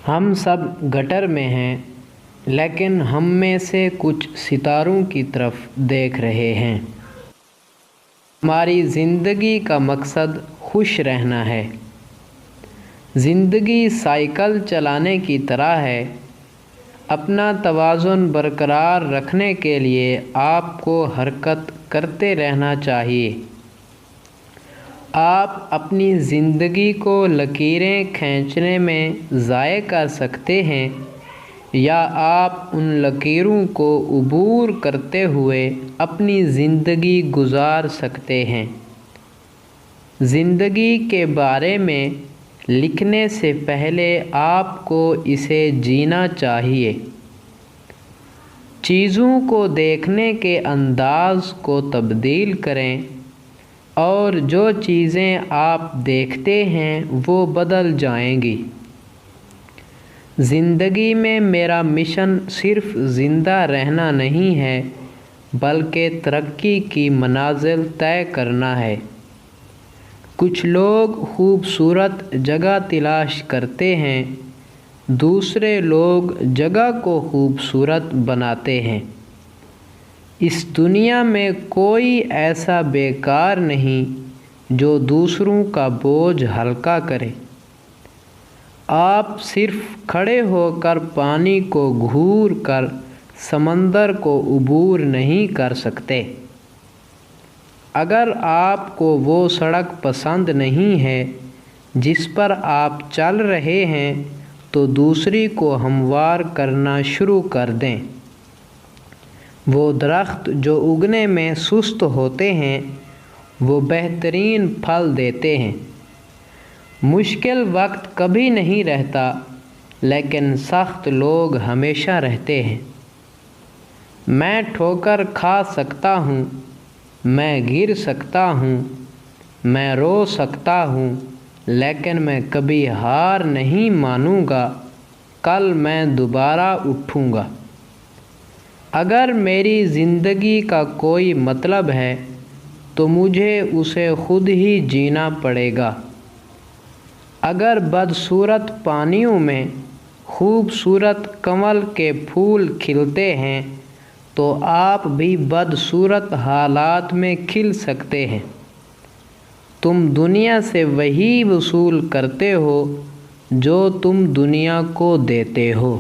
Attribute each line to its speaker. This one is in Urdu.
Speaker 1: ہم سب گٹر میں ہیں، لیکن ہم میں سے کچھ ستاروں کی طرف دیکھ رہے ہیں۔ ہماری زندگی کا مقصد خوش رہنا ہے۔ زندگی سائیکل چلانے کی طرح ہے۔ اپنا توازن برقرار رکھنے کے لیے آپ کو حرکت کرتے رہنا چاہیے۔ آپ اپنی زندگی کو لکیریں کھینچنے میں ضائع کر سکتے ہیں، یا آپ ان لکیروں کو عبور کرتے ہوئے اپنی زندگی گزار سکتے ہیں۔ زندگی کے بارے میں لکھنے سے پہلے آپ کو اسے جینا چاہیے۔ چیزوں کو دیکھنے کے انداز کو تبدیل کریں، اور جو چیزیں آپ دیکھتے ہیں وہ بدل جائیں گی۔ زندگی میں میرا مشن صرف زندہ رہنا نہیں ہے، بلکہ ترقی کی منازل طے کرنا ہے۔ کچھ لوگ خوبصورت جگہ تلاش کرتے ہیں، دوسرے لوگ جگہ کو خوبصورت بناتے ہیں۔ اس دنیا میں کوئی ایسا بیکار نہیں جو دوسروں کا بوجھ ہلکا کرے۔ آپ صرف کھڑے ہو کر پانی کو گھور کر سمندر کو عبور نہیں کر سکتے۔ اگر آپ کو وہ سڑک پسند نہیں ہے جس پر آپ چل رہے ہیں، تو دوسری کو ہموار کرنا شروع کر دیں۔ وہ درخت جو اگنے میں سست ہوتے ہیں، وہ بہترین پھل دیتے ہیں۔ مشکل وقت کبھی نہیں رہتا، لیکن سخت لوگ ہمیشہ رہتے ہیں۔ میں ٹھوکر کھا سکتا ہوں، میں گر سکتا ہوں، میں رو سکتا ہوں، لیکن میں کبھی ہار نہیں مانوں گا۔ کل میں دوبارہ اٹھوں گا۔ اگر میری زندگی کا کوئی مطلب ہے تو مجھے اسے خود ہی جینا پڑے گا۔ اگر بدصورت پانیوں میں خوبصورت کنول کے پھول کھلتے ہیں، تو آپ بھی بدصورت حالات میں کھل سکتے ہیں۔ تم دنیا سے وہی وصول کرتے ہو جو تم دنیا کو دیتے ہو۔